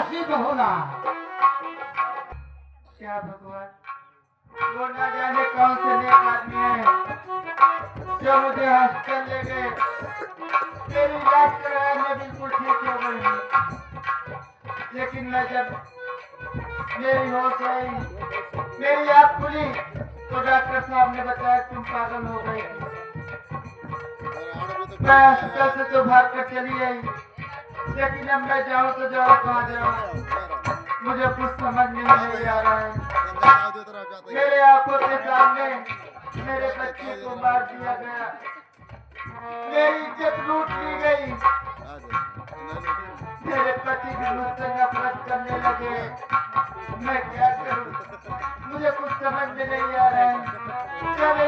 सिद्ध होना। क्या भगवान, वो न जाने कौन से नेक आदमी है जो मुझे हॉस्पिटल ले गए। मेरी इलाज कराया, मैं बिल्कुल ठीक हो गई, लेकिन मैं जब मेरी होश आई, मेरी आँख खुली तो डॉक्टर साहब ने बताया तुम पागल हो गई। मैं हॉस्पिटल से तो भाग कर चली आई, लेकिन अब मैं जाऊँ तो जाऊँ कहाँ जाऊँ, मुझे कुछ समझ में नहीं आ रहा है। मेरे आंखों के सामने मेरे बच्चे को मार दिया गया, मेरी इज्जत लूट ली गई, मेरे पति भी मुझसे नफरत करने लगे। मैं क्या करूं, मुझे कुछ समझ में नहीं आ रहा है। चलो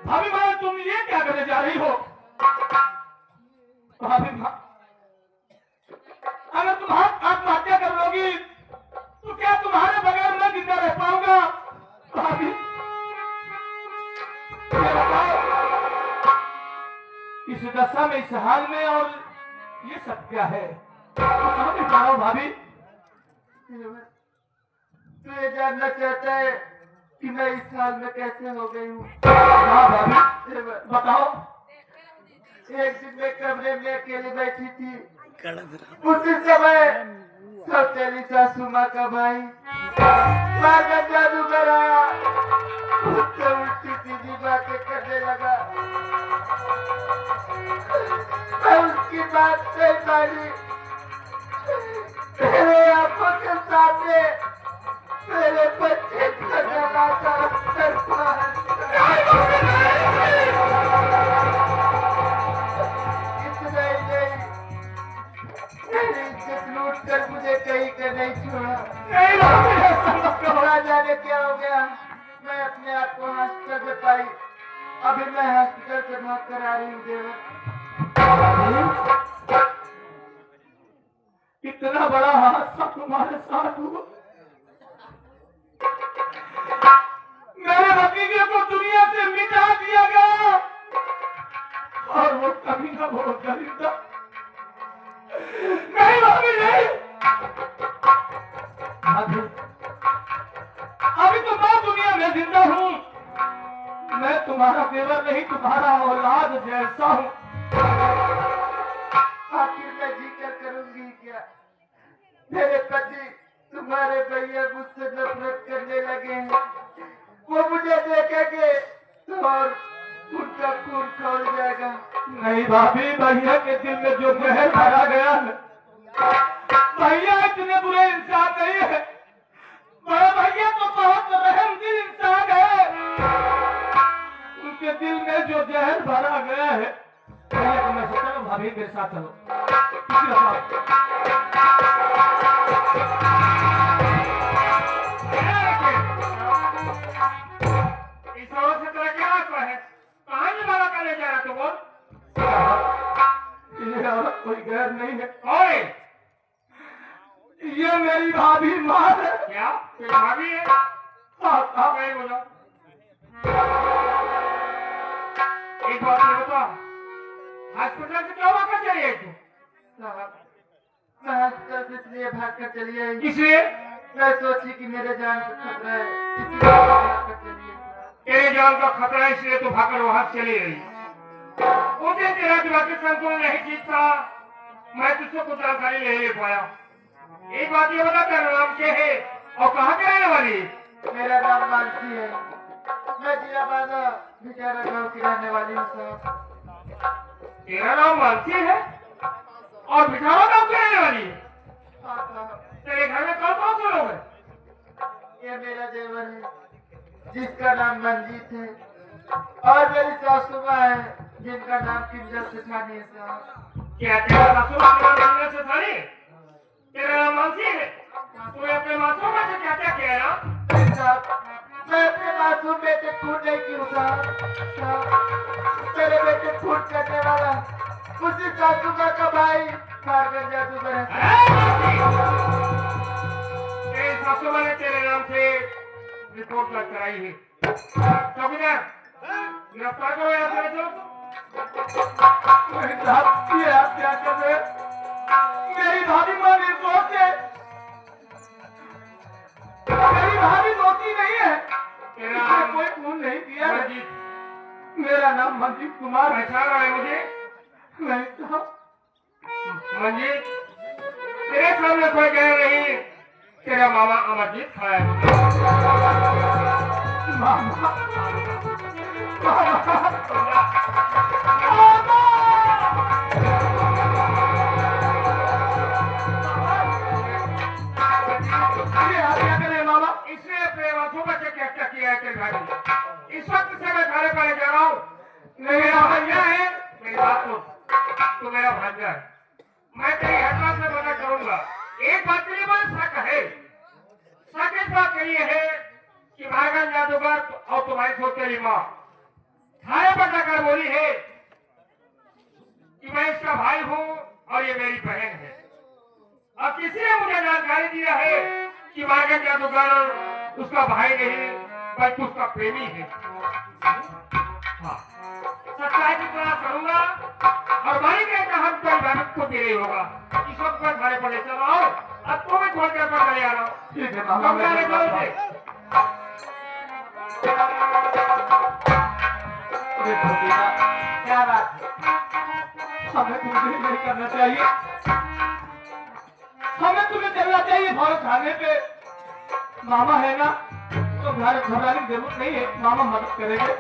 भाभी माँ, तुम ये क्या करने जा रही हो? भाभी माँ, अगर तुम आत्महत्या कर लोगी तो क्या तुम्हारे बगैर मैं जिंदा रह पाऊंगा? भाभी, ये बताओ, इस दशा में, इस हाल में, और ये सब क्या है? तो समझ नहीं पा रहा हूँ भाभी। तू ये जानना चाहता है कि मैं इस हाल में कैसे हो गई हूँ? हाँ भाभी, बताओ। एक दिन मैं कमरे में अकेले बैठी थी, उसी समय सौतेली सासू माँ का भाई पागल जादूगर आया, उससे उल्टी सीधी बातें करने लगा। मैं उसकी बात नहीं मानी, मेरे आंखों के सामने मेरे बच्चे को जलाता इतना ही नहीं, मेरी इज्जत लूट कर मुझे कहीं का नहीं छोड़ा। नहीं भाभी, ऐसा मत करो। ना जाने क्या हो गया, मैं अपने आप को हॉस्पिटल में पाई। अभी मैं हॉस्पिटल से भाग कर आ रही हूँ देवर। इतना बड़ा हादसा तुम्हारे साथ हुआ। मेरे भतीजे को दुनिया से मिटा दिया गया, और वो कभी ना वो दरिंदा। नहीं भाभी, नहीं। भाभी, अभी तो मैं दुनिया में जिंदा हूँ। मैं तुम्हारा देवर नहीं, तुम्हारा औलाद जैसा हूँ। आखिर मैं जी कर करूंगी क्या? मेरे पति तुम्हारे भैया मुझसे नफरत करने लगे हैं, वो मुझे देखेंगे और उनका खून खोल जाएगा। नहीं भाभी, भैया के दिल में जो जहर भरा गया है, भैया इतने बुरे इंसान नहीं है। बड़ा भैया तो बहुत रहमदिल इंसान है। उनके दिल में जो जहर भरा गया है, भैया को मैं सोचा ना, भाभी मेरे साथ चलो। किसी इस ओर से तेरा क्या आंसू है? कहाँ से माला करने जा रहा तू? बोल। ये औरत कोई गैर नहीं है। ओए, ये मेरी भाभी माँ है। क्या तेरी भाभी है? हाँ, नहीं बोला। एक बात मुझे बता, हॉस्पिटल से क्यों वापस चली आई तू? साहब, मैं हॉस्पिटल से इसलिए भाग कर चली आई, इसलिए मैं सोची कि मेरे जान को खतरा है, इसलिए भाग कर चली आई। तेरे जान का खतरा है, इसलिए तू भागकर वहां चली गई। मुझे तेरा दिमागी संतुलन नहीं ठीक था, मैं तुझसे कुछ जानकारी नहीं ले पाया। एक बात ये बता, तेरा नाम क्या है और कहाँ के रहने वाली? मेरा नाम मानसी है, मैं जियाबादा बिचारा गाँव की रहने वाली हूँ साहब। तेरा नाम मानसी है और बिठावा गाँव की रहने वाली है? हाँ साहब। तेरे घर में कौन कौन से लोग हैं? ये मेरा देवर है जिसका नाम मंजीत है, और मेरी सासू माँ है जिनका नाम किंजल सेठानी है साहब। क्या तेरा सासू माँ का नाम किंजल सेठानी? तेरा नाम मानसी है? तूने अपने मासूम से क्या क्या किया है? साहब, मैं अपने मासूम बेटे खून नहीं की हूँ साहब। मेरे बेटे खून करने वाला उसी सासू माँ का भाई कारगर जादूगर है। तेरे सासू माँ ने तेरे नाम से रिपोर्ट दर्ज कराई है। चौकीदार गिरफ्तार करो यहाँ से जो। नहीं साहब, ये आप क्या कर रहे हैं? मेरी भाभी मां निर्दोष है। मेरी भाभी दोषी नहीं है। इसने कोई खून नहीं किया है। मंजीत, मेरा नाम मंजीत कुमार है। पहचान रहा है मुझे? नहीं साहब। मंजीत, तेरे सामने कोई कह नहीं, तेरा मामा अमरजीत खाया है। मामा, मामा, ये आप क्या कर रहे हैं मामा? इसने अपने आंखों का चेक क्या किया है तेरे भाई ने। इस वक्त से मैं खाने पाने जा रहा हूँ। मेरा भांजा है, मेरी बात सुन, तू मेरा भांजा है। मैं तेरी घटना से मदद करूंगा। एक बात के लिए मुझे शक है। शक इस बात के लिए है कि भागन जादूगर और तुम्हारी छोटी तेरी माँ थाने पर जाकर बोली है कि मैं इसका भाई हूँ और ये मेरी बहन है। और किसी ने मुझे जानकारी दिया है कि भागन जादूगर उसका भाई नहीं बल्कि उसका प्रेमी है। हाँ, सच्चाई की तलाश करूंगा और वही कहता हम कोई भ्रमित को दे रही होगा। इस वक्त मैं थाने पर ले चलो आओ। अब तो मैं थोड़ी देर पर चले आ रहा हूँ। ठीक है मामा, कब जाने का उसे? अरे भतीजा, क्या बात है? हमें तुम्हें नहीं करना चाहिए। हमें तुम्हें चलना चाहिए फौरन थाने पे। मामा है ना, तो घबराने की जरूरत नहीं है। मामा मदद करेंगे।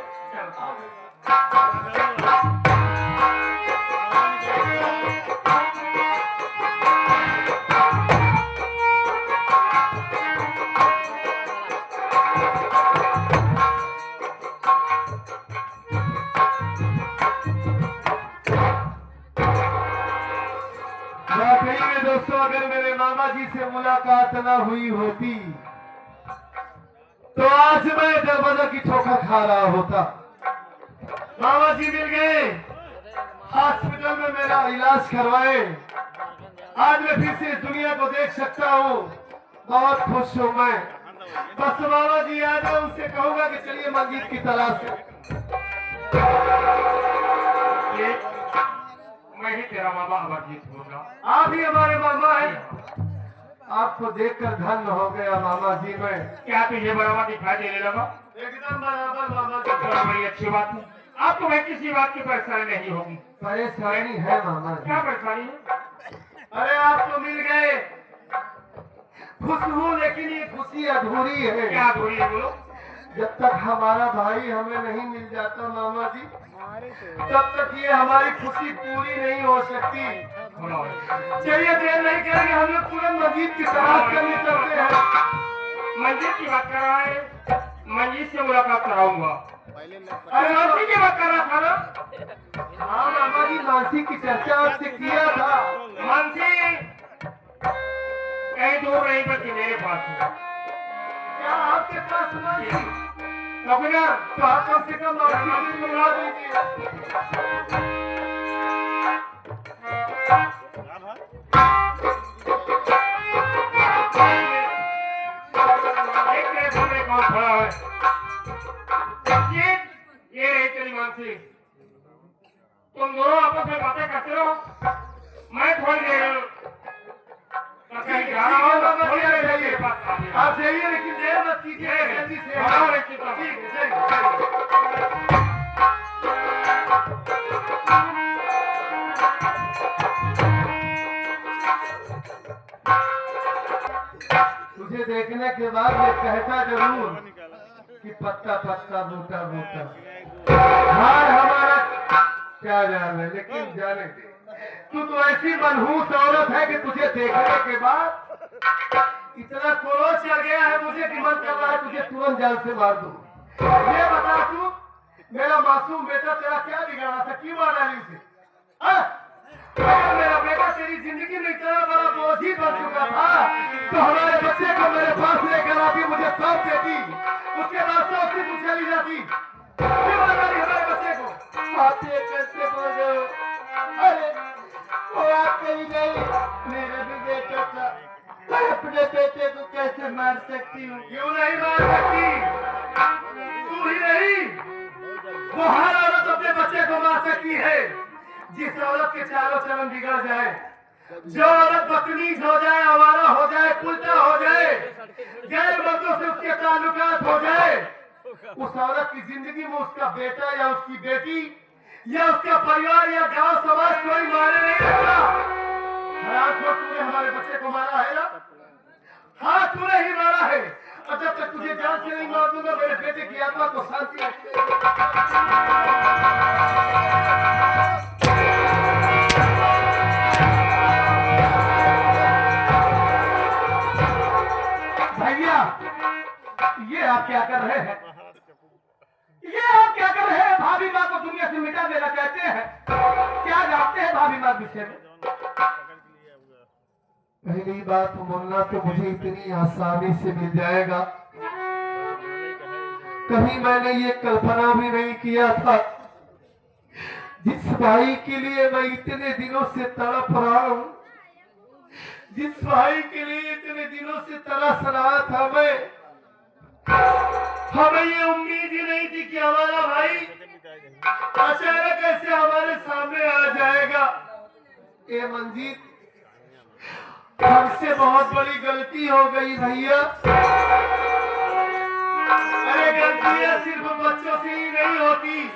वाकई में दोस्तों, अगर मेरे मामा जी से मुलाकात न हुई होती तो आज मैं दरवाजा की ठोकर खा रहा होता। मामा जी मिल गए, हॉस्पिटल में मेरा इलाज करवाए। आज मैं फिर से इस दुनिया को देख सकता हूँ। बहुत खुश हूँ मैं। बस मामा जी आ जाए, उनसे कहूंगा कि चलिए मंजीत की तलाश है। मैं ही तेरा मामा अमरजीत होगा। आप ही हमारे मामा हैं। आपको देखकर धन्य हो गया मामा जी मैं। क्या तुझे बराबर दिखाई देने लगा? एकदम बराबर मामा जी। चलो बड़ी अच्छी बात है। आप तुम्हें किसी बात की परेशानी नहीं होगी। परेशानी है मामा जी। क्या परेशानी है? अरे आप तो मिल गए, खुश हूँ, लेकिन ये खुशी अधूरी है। क्या दूरी है बोलो? जब तक हमारा भाई हमें नहीं मिल जाता मामा जी, तब तक ये हमारी खुशी पूरी नहीं हो सकती। चलिए देर नहीं करेंगे, हम लोग तुरंत मंजीत की तलाश करने चलते हैं। मंजीत की बात कर रहा है? मंजीत से मुलाकात कराऊंगा। अरे मानसी की बात कर रहा था ना? हाँ मामा जी, मानसी की चर्चा आपसे किया था। मानसी कहीं दूर नहीं बल्कि मेरे पास है। क्या आपके पास मानसी? चौकीदार, तो आप कम से कम मानसी से मिला दीजिए। एक तेरे सामने कौन खड़ा है? ये रही तेरी मानसी। तुम दोनों आपस में बातें करते रहो। मैं थोड़ी देर कहीं जा रहा हूँ। थोड़ी देर में मेरे पास आ जाइए। आप जाइए, लेकिन देर मत कीजिए, जल्दी से। हाँ, निश्चित रूप से। ठीक है, चलिए, तुझे देखने के बाद ये कहता जरूर कि पत्ता पत्ता बूटा बूटा, हार हमारा क्या जाने, लेकिन जाने दे। तू तो ऐसी मनहूस औरत है कि तुझे देखने के बाद इतना क्रोध चढ़ गया है मुझे कि मन कर रहा है तुझे तुरंत जान से मार दूं। ये बता तू, मेरा मासूम बेटा तेरा क्या बिगाड़ा था, क्यों मार डाली उसे? हाँ? अगर मेरा बेटा तेरी जिंदगी में इतना बड़ा बोझ ही बन चुका था तो हमारे बच्चे को मेरे पास लेकर आती, मुझे सौंप देती, उसके बाद से उसकी तू चली जाती। क्यों मार डाली हमारे बच्चे को? आप ये कैसे बोल रहे हो? अरे वो आपके ही नहीं, मेरा भी बेटा था। मैं अपने बेटे को कैसे मार सकती हूँ? क्यों नहीं मार सकती? जिस औरत के चारों चरण बिगड़ जाए, जो औरत बदतमीज हो जाए, आवारा हो जाए, उल्टा हो जाए, गैर मर्दों से उसके ताल्लुकात हो जाए, उस औरत की जिंदगी में उसका बेटा या उसकी बेटी या उसका परिवार या गांव समाज कोई माने नहीं रखता। हराम खोर, तूने हमारे बच्चे को मारा है ना? हाँ, तूने ही मारा है। और जब तक तुझे जान से नहीं मार दूंगा, मेरे बेटे की आत्मा को शांति भैया, ये आप क्या कर रहे हैं? ये आप क्या कर रहे हैं? भाभी माँ को दुनिया से मिटा देना चाहते हैं? क्या जानते हैं भाभी माँ के विषय में? पहली बात, मुन्ना तो मुझे इतनी आसानी से मिल जाएगा, कभी मैंने ये कल्पना भी नहीं किया था। जिस भाई के लिए मैं इतने दिनों से तड़प रहा हूं, जिस भाई के लिए इतने दिनों से तरस रहा था मैं, हमें ये उम्मीद ही नहीं थी कि हमारा भाई अचानक ऐसे हमारे सामने आ जाएगा। ए मंजीत, हमसे बहुत बड़ी गलती हो गई भैया। अरे गलतियां सिर्फ बच्चों से ही नहीं होती,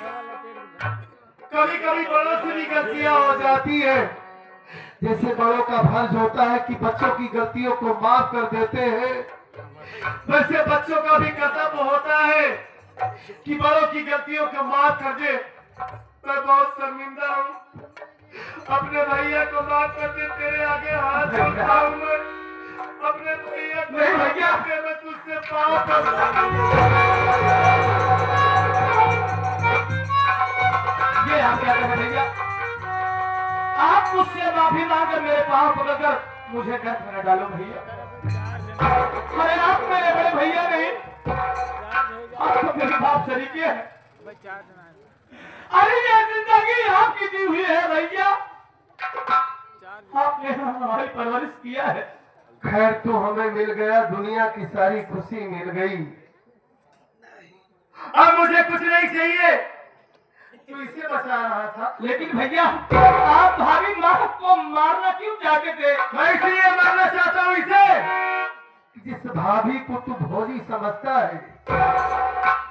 कभी कभी बड़ों से भी गलतियां हो जाती है। जैसे बड़ों का फर्ज होता है कि बच्चों की गलतियों को माफ कर देते हैं, वैसे बच्चों का भी कर्तव्य होता है कि बड़ों की गलतियों को माफ कर दे। मैं बहुत शर्मिंदा हूँ, अपने भैया को माफ कर दे, तेरे आगे हाथ जोड़ता हूँ मैं। अपने भैया को भैया मैं तुझसे पाँव पड़ता हूँ। ये आप क्या करें भैया? आप मुझसे माफी मांगकर मेरे पाँव पकड़कर मुझे घर में न डालो भैया। अरे आप मेरे बड़े भैया नहीं, आप तो मेरी बाप शरीके हैं। अरे ये जिंदगी आपकी दी हुई है भैया, आपने हमारी परवरिश किया है। खैर, तो हमें मिल गया, दुनिया की सारी खुशी मिल गई, अब मुझे कुछ नहीं चाहिए। तू इसे बचा रहा था, लेकिन भैया आप भाभी माँ को मारना क्यों चाहते थे? मैं इसलिए मारना चाहता हूँ इसे, जिस भाभी को तू भोली समझता है,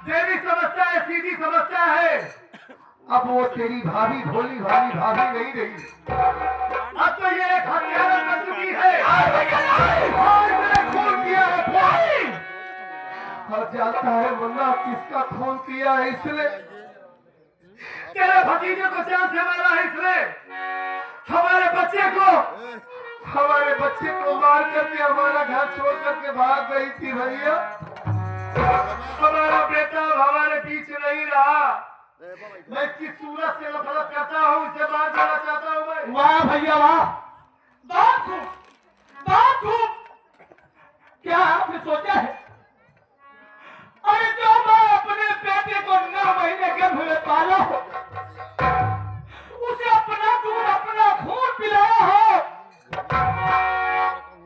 देवी समझता है, सीधी समझता है, अब वो तेरी भाभी भोली भाली भाभी नहीं रही, अब तो ये एक हत्यारा बन चुकी है। और इसने खून किया है, और जानता है मुन्ना किसका खून किया है इसने? तेरे भतीजे को जान से मारा है इसने। हमारे बच्चे को मार करके हमारा घर छोड़ करके भाग गई थी भैया। हमारा बेटा हमारे बीच नहीं रहा। मैं इसकी सूरत से नफरत करता हूँ, इसे मार देना चाहता हूँ मैं। वाह भैया वाह, बात खूब। क्या आपने सोचा है? अरे जो माँ अपने बेटे को 9 महीने गर्भ में पाला हो, उसे अपना दूध अपना खून पिलाया हो,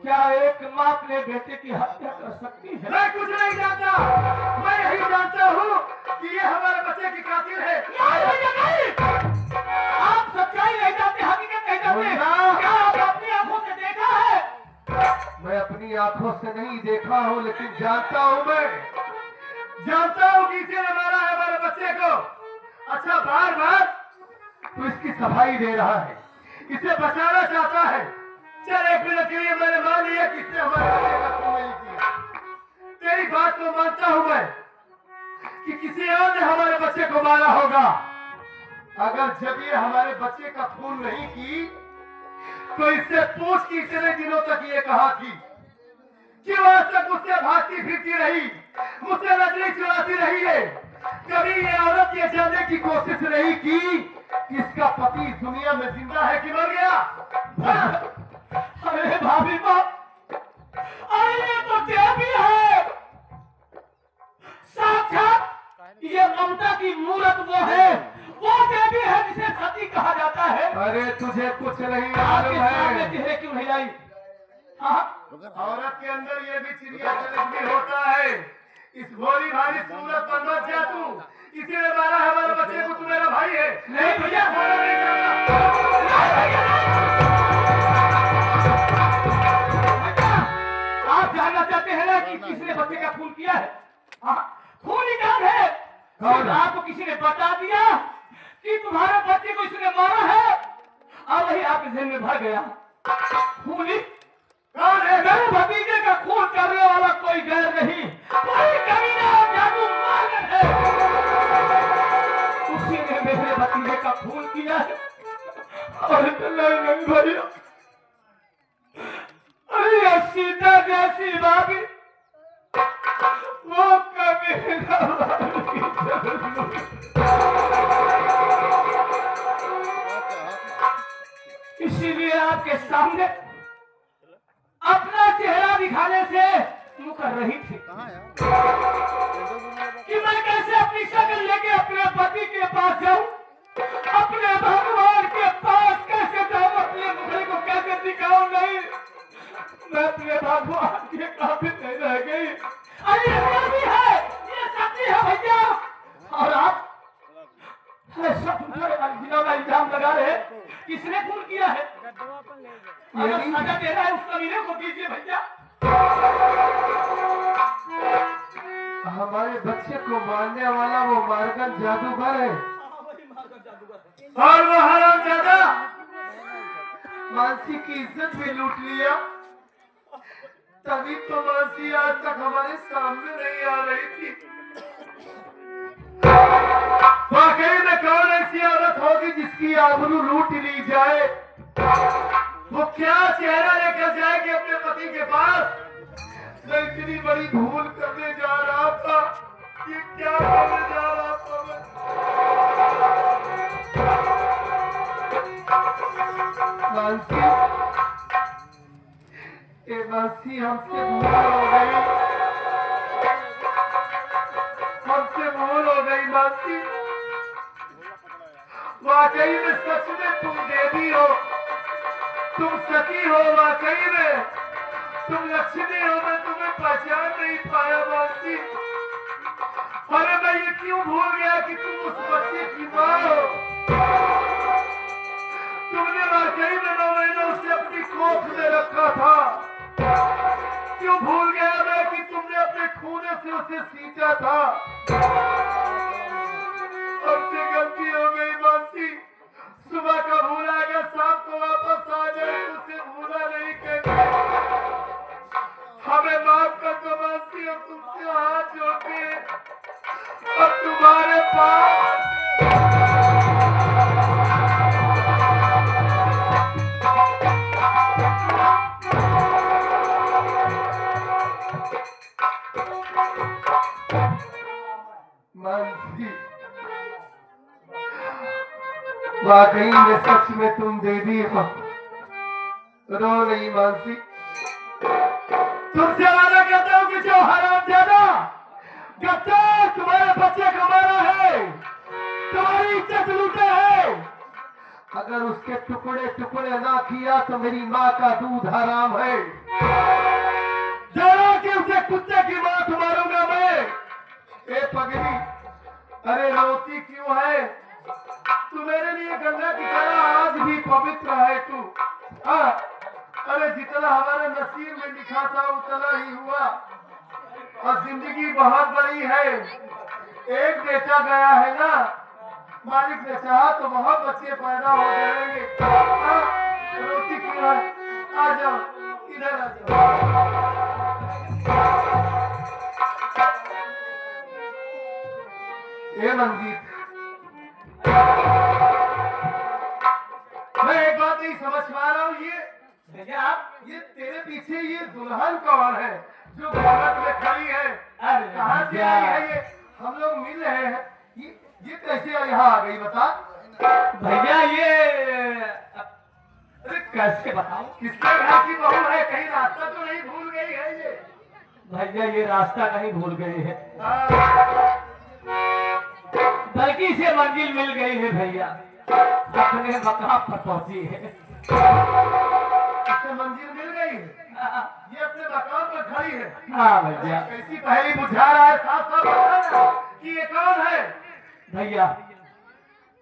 क्या एक माँ अपने बेटे की हत्या कर सकती है? मैं कुछ नहीं जानता, मैं यही जानता हूँ कि ये हमारे बच्चे की कातिल है। नहीं, आप सच्चाई नहीं जानते, हकीकत नहीं जानते। क्या आप अपनी आंखों से देखा है? मैं अपनी आंखों से नहीं देखा हूँ, लेकिन जानता हूँ, मैं जानता हूँ कि इसे ने मारा है हमारे बच्चे को। अच्छा, बार बार तो इसकी सफाई दे रहा है, इसे बचाना चाहता है। चल, एक मिनट के लिए मैंने मान लिया कि इसने हमारे बच्चे का खून नहीं किया। तेरी बात को मानता हूं मैं कि किसी और ने हमारे बच्चे को मारा होगा। अगर जब ये हमारे बच्चे का खून नहीं की, तो इससे पूछ कि इतने दिनों तक ये कहा थी कि वो आज तक मुझसे भागती फिरती रही, मुझसे नजरें चुराती रही है। कभी ये औरत ये जानने की कोशिश नहीं की कि इसका पति इस दुनिया में जिंदा है कि मर गया। अरे भाभी माँ, अरे ये तो देवी है, साक्षात ये ममता की मूर्त वो है, वो देवी है जिसे सती कहा जाता है। अरे तुझे कुछ नहीं मालूम है, चेहरे क्यों हिलाई? हाँ, औरत के अंदर ये भी चिड़िया चरित्र भी होता है। इस भोली भारी सूरत पर मत जा तू, इसीलिए मारा है हमारे बच्चे को, तू मेरा भाई है। नहीं भैया, ना कि किसने बच्चे का खून किया है? खून निकाल है। कौन? आपको किसी ने बता दिया कि तुम्हारे बच्चे को इसने मारा है और वही आपके जहन में भर गया। खूनी कौन है? मेरे भतीजे का खून करने वाला कोई गैर नहीं, कोई कमीना जादू मार है। उसी ने मेरे भतीजे का खून किया है। और नहीं भैया, अरे सीता जैसी भाभी वो कमीना इसीलिए आपके सामने अपना चेहरा दिखाने से मुकर रही थी कि मैं कैसे अपनी शक्ल लेके अपने पति के पास जाऊं, अपने भगवान के पास कैसे जाऊं, अपने मुखड़े को कैसे दिखाऊं। नहीं, मैं अपने भगवान के काबिल नहीं रह गई। अरे ये भी है, ये सच्ची है भैया। और आप ऐसा जिन्हों का इल्जाम लगा रहे, किसने खून किया है? अगर सजा देना है उस कमीने को दीजिए भैया। हमारे बच्चे को मारने वाला वो मारकर जादूगर है और वो हरामजादा मानसी की इज्जत भी लूट लिया। तभी तो मानसी आज तक हमारे सामने नहीं आ रही थी। वाकई में कौन ऐसी औरत होगी जिसकी आबरू लूट ली जाए? वो क्या चेहरा लेकर जाएगी अपने पति के पास? मैं इतनी बड़ी भूल करने जा रहा था। ये क्या करने जा रहा था मैं? मानसी, ए मानसी, हमसे भूल हो गई, हमसे भूल हो गई मानसी। वाकई में सच में तुम देवी हो, तुम सती हो, वाकई में तुम लक्ष्मी हो। मैं तुम्हें पहचान नहीं पाया मानसी। अरे मैं ये क्यों भूल गया कि तुम उस बच्चे की माँ हो। तुमने वाकई में 9 महीने उसे अपनी कोख में रखा था। क्यों भूल गया मैं कि तुमने अपने खूने से उसे सींचा था। हमसे गलती हो गई मानसी। सुबह का भूला गया, शाम को वापस आ जाए, उसे भूला नहीं करेंगे। हमें माफ कर दो मानसी, हम तुमसे हाथ जोड़ते हैं और तुम्हारे पास मानसी। वाकई में सच में तुम देवी हो। रो नहीं मानसी। तुमसे वादा करता हूँ कि जो हरामजादा गद्दार तुम्हारे बच्चे को मारा है, तुम्हारी इज्जत लूटा है, अगर उसके टुकड़े टुकड़े ना किया तो मेरी माँ का दूध हराम है। जरा कि उसे कुत्ते की माँ मारूंगा मैं। ए पगड़ी, अरे रोती क्यों है? तू मेरे लिए गंगा की तरह आज भी पवित्र है तू। हाँ, अरे जितना हमारे नसीब में लिखा था उतना ही हुआ। और जिंदगी बहुत बड़ी है, एक बेटा गया है ना, मालिक ने चाहा तो बहुत बच्चे पैदा हो जाएंगे। रोटी क्यों है? आ जाओ, इधर आ जाओ। ये मंजीत, मैं एक बात नहीं समझ पा रहा हूँ। ये तेरे पीछे ये दुल्हन कौन है जो घूंघट में खड़ी है? कहाँ से आई है ये? हम लोग मिल रहे हैं, ये कैसे यहाँ आ गई बता भैया। ये अरे कैसे बताऊं? किसके घर की बहू है? कहीं रास्ता तो नहीं भूल गई है ये? भैया ये रास्ता नहीं भूल गई है, हाँ। बल्कि से मंजिल मिल गई है भैया, अपने मकाम पर पहुंची है। इससे मंजिल मिल गई है? ये अपने मकाम पर खड़ी है? हाँ भैया। कैसी पहली बुझा रहा है? साफ साफ बताना कि ये कौन है? भैया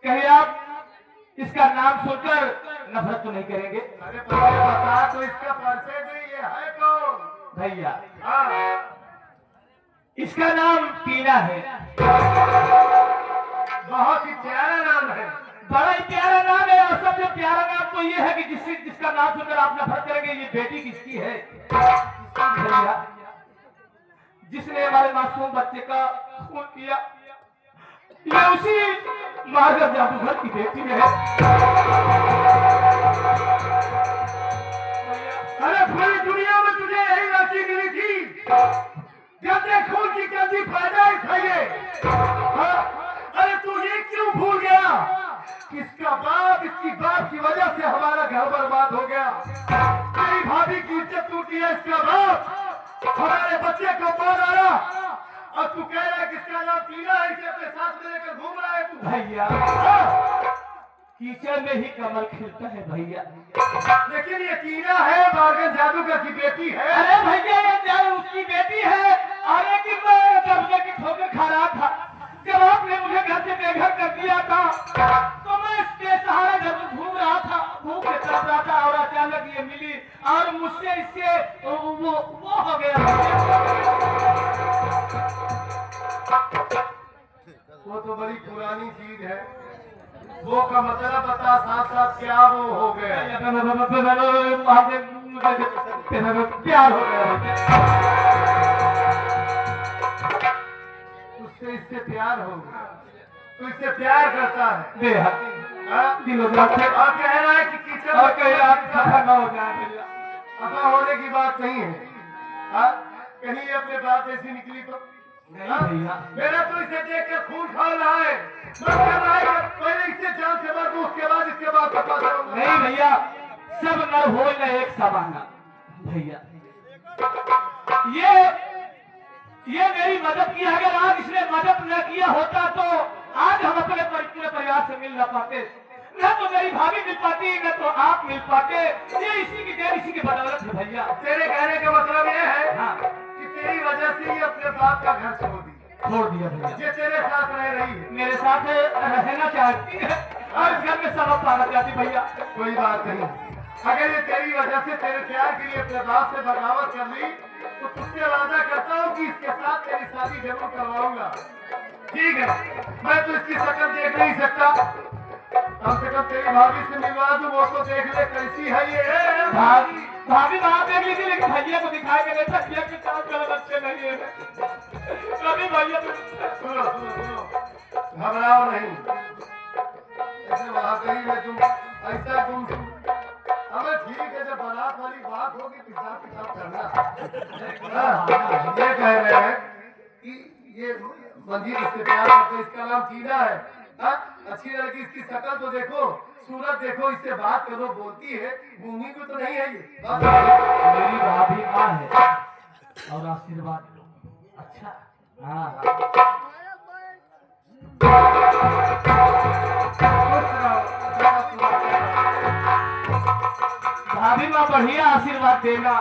कहीं आप इसका नाम सुनकर नफरत तो नहीं करेंगे? अरे पहले बता तो इसका परिचय दे, ये है कौन? भैया हाँ, इसका नाम टीना है। बहुत ही प्यारा नाम है। बड़ा ही प्यारा नाम है और सबसे प्यारा नाम तो ये है कि जिसका नाम सुनकर आप नफरत करेंगे, ये बेटी किसकी है भैया? जिसने हमारे मासूम बच्चे का खून किया, ये उसी मार्गर जादूगर की बेटी है। अरे पूरी दुनिया में तुझे यही राशि मिली थी, गंदे खून की गंदी पैदाइश है ये। हाँ? अरे तू ये क्यों भूल गया? किसका बाप, इसकी बाप की वजह से हमारा घर बर्बाद हो गया। तेरी भाभी की इज्जत टूटी है, इसका बाप हमारे बच्चे को मार आया और तू कह रहा है किसका नाम टीना है, इसे अपने साथ में लेकर घूम रहा है तू। भैया हाँ? कीचड़ में ही कमल खिलता है भैया। लेकिन ये टीना है बार्गन जादूगर की बेटी है। अरे भैया ये जान उसकी बेटी है। अरे कि मैं दर्जे की ठोकर खा रहा था, जब आपने मुझे घर से बेघर कर दिया था तो मैं इसके सहारा जब घूम रहा था, भूख से तड़प रहा था और अचानक ये मिली और मुझसे इससे वो हो गया। वो तो बड़ी पुरानी चीज है, वो का मतलब बता साथ साथ क्या वो हो गया। प्यार हो गया। उससे इससे प्यार हो गया, तो इससे प्यार करता है। बेहद हाँ? दिलो जाते और कह रहा है कि कीचड़ और कहीं आप खफा न हो जाए भैया। खफा होने की बात नहीं है। हाँ? कहीं ये अपने बात ऐसी निकली तो नहीं हाँ? भैया। मेरा तो इसे देख कर खून खा रहा है, मैं कह रहा है कि पहले इससे जान से मार दूं, उसके बाद इसके बाद खफा करूंगा। नहीं भैया, सब नर हो न एक सवाना भैया। ये मेरी मदद की, अगर आज इसने मदद न किया होता तो आज हम अपने पूरे परिवार से मिल न पाते, न तो मेरी भाभी मिल पाती, न तो आप मिल पाते। ये इसी की देर, इसी की बदौलत है भैया। तेरे कहने का मतलब ये है हाँ, कि तेरी वजह से ये अपने बाप का घर छोड़ दिया, ये तेरे साथ रह रही है। मेरे साथ रहना चाहती है और इस घर में सब पाना चाहती भैया। कोई बात नहीं, अगर ये तेरी वजह से तेरे प्यार के लिए अपने बाप से बगावत कर ली तो तुझसे वादा करता हूँ कि इसके साथ तेरी शादी जरूर करवाऊंगा। ठीक है, मैं तो इसकी शक्ल देख नहीं सकता, कम से कम तेरी भाभी से मिलवा दूं, वो तो देख ले कैसी है ये। भाभी वहां देख लीजिए, लेकिन भैया को दिखाई के नहीं, भैया के काम गलत अच्छे नहीं है। कभी भैया सुनो सुनो सुनो, घबराओ नहीं, ऐसे वहां कहीं में तुम ऐसा तुम हमें ठीक है, जब बारात वाली बात होगी हिसाब किताब करना। हाँ, ये कह रहे हैं कि ये मंजीर इससे प्यार करते, इसका नाम टीना है। हाँ? अच्छी लड़की, इसकी शक्ल तो देखो, सूरत देखो, इससे बात करो, बोलती है, भूमि को तो नहीं है ये। मेरी भाभी माँ है और आशीर्वाद अच्छा। हाँ, भाभी माँ बढ़िया आशीर्वाद देना।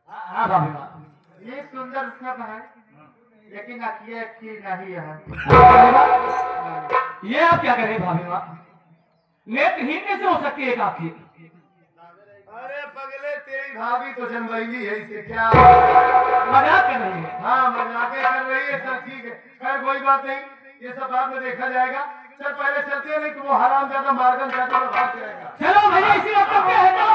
हाँ भाभी माँ, ये सुंदर सब है लेकिन अखिए अच्छी नहीं है। ये आप क्या करें भाभी माँ? नेत्रहीन कैसे हो सकती है एक आंखें? अरे पगले, तेरी भाभी तो जनवैली है, इसे क्या मजाक कर रही है? हाँ मजाके कर रही है। चल ठीक है, खैर कोई बात नहीं, ये सब बाद में देखा जाएगा। चल पहले चलते हैं, नहीं तो वो हराम ज्यादा मार्गन ज्यादा भाग जाएगा। चलो भैया, इसी वक्त क्या है तो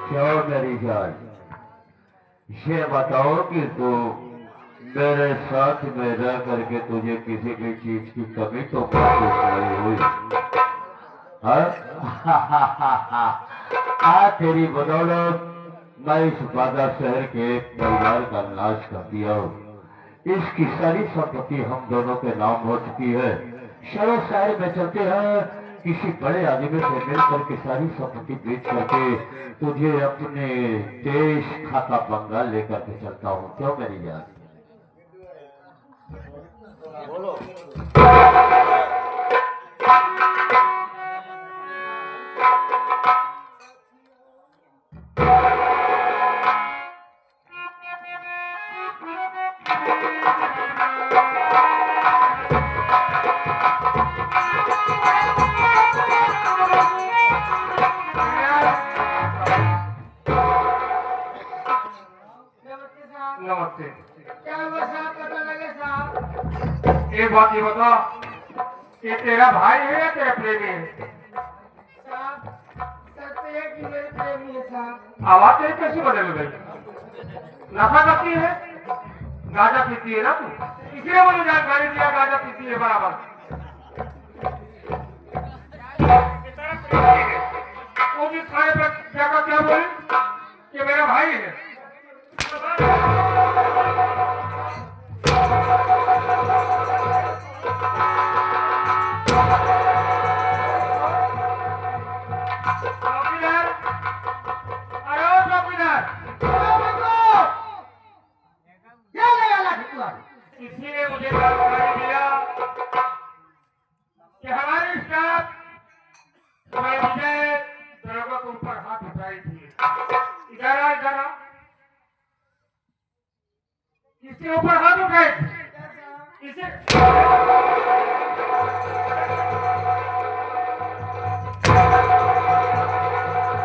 क्यों मेरी जान, ये बताओ कि तू मेरे साथ में रह करके तुझे किसी भी चीज की कमी तो महसूस नहीं हुई? हाँ? तेरी बदौलत मैं इस बाजार शहर के एक परिवार का नाश कर दिया हूँ। इसकी सारी संपत्ति हम दोनों के नाम हो चुकी है। शहर शहर में चलते हैं, किसी बड़े आदमी से मिलकर के सारी संपत्ति बेच करके तुझे अपने देश खाता बंगाल लेकर के चलता हूँ। क्यों मेरी जान? बोलो। नमस्ते। क्या हुआ साहब, पता लगे साहब? एक बात ये बता, ये तेरा भाई है या तेरा प्रेमी है? साहब सत्य है कि मेरे प्रेमी है साहब। आवाज तेरी कैसी बदल गई? नशा करती है, गांजा पीती है ना तू, इसलिए मुझे जानकारी दिया गांजा पीती है बराबर। वो जिस खाने पर जाकर क्या बोली कि मेरा भाई है? चौकीदार, अरे ओ चौकीदार, क्या लगा लाठी? किसी ने मुझे जानकारी दिया कि हमारी स्टाफ तुम्हारे विजय दरोगा के ऊपर हाथ उठाई थी। इधर आ, इधर आ। किसके ऊपर हाथ उठाए थे? इसे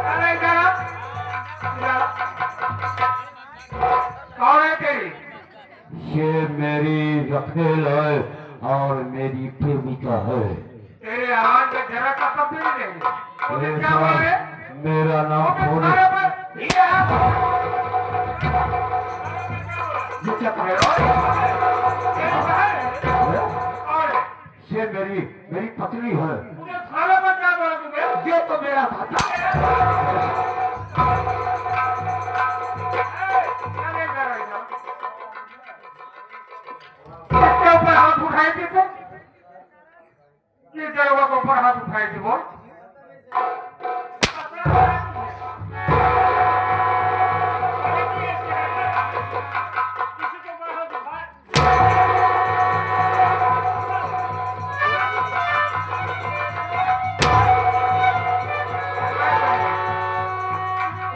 अरे इधर आ, इधर आ। कौन है तेरी? ये मेरी रखेल है और मेरी प्रेमिका है। तेरे आवाज में जरा का कब भी नहीं। अरे क्या बोल रहे? साहब, मेरा नाम फोन ये क्या कह रहे हो? ये मेरी पत्नी है। मुझे खाना पर क्या बोला तुम्हें? ये तो मेरा भाता है। किसके ऊपर हाथ उठाए थे तुम? किस दरोगा के ऊपर हाथ उठाए थे बोल?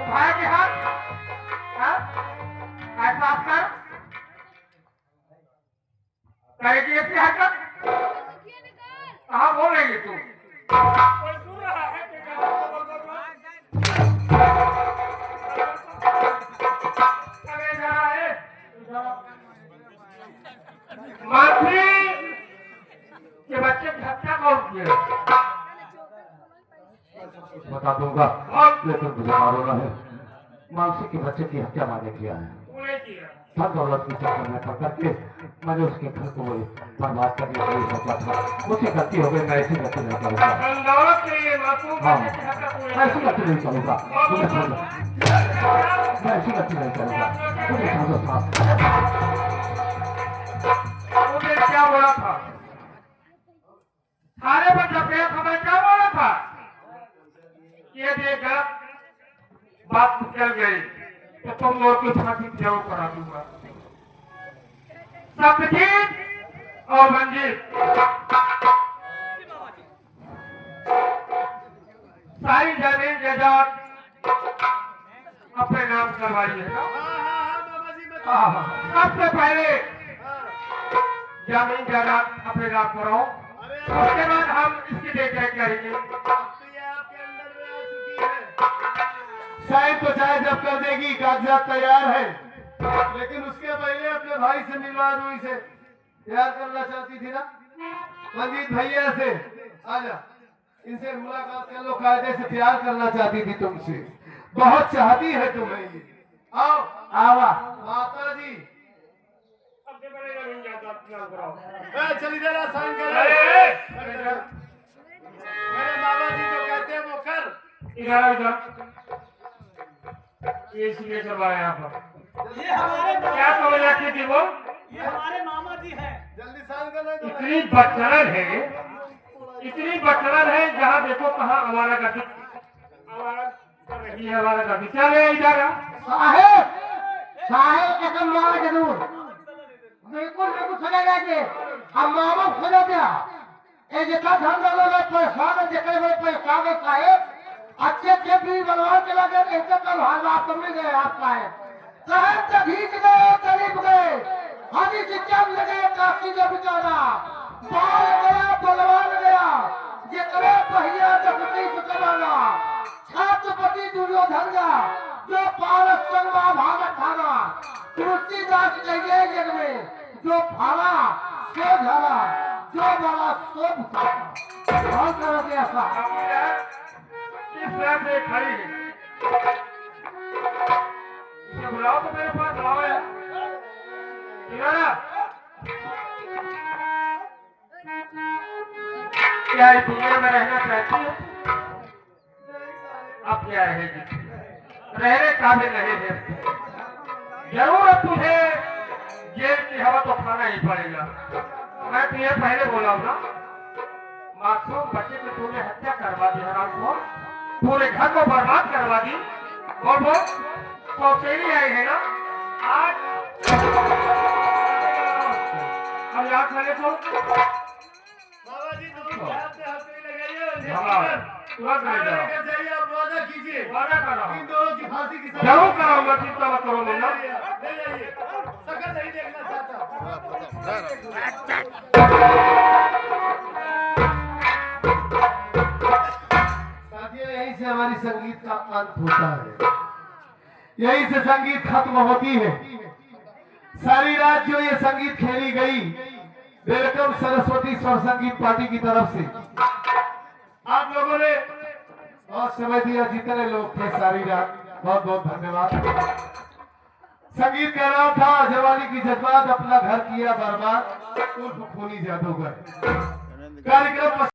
उठाए के हाथ? हाँ? ऐसा आप कर? करेगी ऐसी हरकत? कहाँ बोल रही है तू? अरे जरा है, मानसी के बच्चे की हत्या कौन की है? बता दूंगा, लेकिन मुझे मालूम है मानसी के बच्चे की हत्या मैंने किया है। तूने किया। धन दौलत के चक्कर में पड़ करके मैंने उसके घर को बर्बाद करने के लिए सोचा था। मुझसे गलती हो गई, मैं ऐसी गलती नहीं करूँगा। धन दौलत के लिए मासूम हाँ, बच्चे की हत्या तूने मैं ऐसी किया। गलती नहीं करूँगा। मुझे समझो, मैं ऐसी गलती नहीं करूँगा। मुझे समझो साहब। तूने क्या बोला था? थाने पर जब गया था मैं क्या बोला था? ये देखा बात चल गई तो तुम लोग की फांसी जरूर करा दूंगा। सत्यजीत और मंजीत सारी जमीन जायदाद अपने नाम करवाइए। सबसे पहले जमीन जायदाद अपने नाम कराओ, उसके बाद हम इसकी देखरेख करेंगे। साइन तो चाहे जब कर देगी, कागजात तैयार है, लेकिन उसके पहले अपने भाई से मिलवा दो। इसे प्यार करना चाहती थी ना मंजीत भैया से, आजा इनसे मुलाकात कर लो। कायदे से प्यार करना चाहती थी तुमसे, बहुत चाहती है तुम्हें ये। आओ आवा माता जी। सबसे पहले जमीन जायदाद नाम कराओ। चली जरा साइन कर। मेरे बाबा जी जो कहते हैं वो कर। इधर ये इसलिए करवाया यहाँ पर। ये हमारे क्या समझ रखी थी वो? ये हमारे मामा जी हैं। जल्दी साइन करना है। इतनी बदचलन है, इतनी बदचलन है, जहाँ देखो कहाँ हमारा गति कर रही है, हमारा गति चल रही है इधर। साहेब साहेब एकदम मामा जरूर बिल्कुल बिल्कुल सुनेगा जी। हम मामा सुने दिया ये जितना धन लोग परेशान है, जितने बड़े परेशान है साहेब, अच्छे अच्छे भी बनवा के लगे, इनके कल हाल आप मिल गए आप साहेब। साहेब तो खींच गए, करीब गए, हाजी से जम लगे, काशी जो बिचारा बाल गया, बलवान गया, जितने पहिया दसती सुचलाना, छत्रपति दुर्योधन का जो पारस संग महाभारत थाना, तुलसीदास कहिए जग में, जो भाला सो धरा, जो बड़ा सो भुता। और करोगे ऐसा? इस तरह से खड़ी है, इसे बुलाओ तो मेरे पास बुलाओ यार। इधर क्या इस दुनिया में रहना चाहती है? अब क्या रहेगी? रहने काबिल नहीं है। जरूर अब तुझे जेल की हवा तो खाना ही पड़ेगा। मैं तुझे पहले बोला हूँ ना, मासूम बच्चे की तूने हत्या करवा दी, हराम को पूरे घर को बर्बाद करवा दी। बोल बोल, सौतेली आई है ना आज? अब याद करे तो बाबा जी दोनों हाथ से हंसने लगाइए। तुरंत ले जाओ, लेकर जाइए, आप वादा कीजिए। वादा करो, इन दोनों की फांसी की सजा जरूर कराऊंगा, चिंता मत करो मुन्ना। ले जाइए, शकल नहीं देखना चाहता। साथियों, यहीं से हमारी संगीत का अंत होता है, यहीं से संगीत खत्म होती है। सारी रात जो ये संगीत खेली गई वेलकम सरस्वती स्वर संगीत पार्टी की तरफ से, आप लोगों ने बहुत समय दिया, जितने लोग थे सारी रात बहुत बहुत धन्यवाद। संगीत का नाम था जवानी की जज्बात, अपना घर किया बर्बाद, उर्फ खूनी जादूगर। कार्यक्रम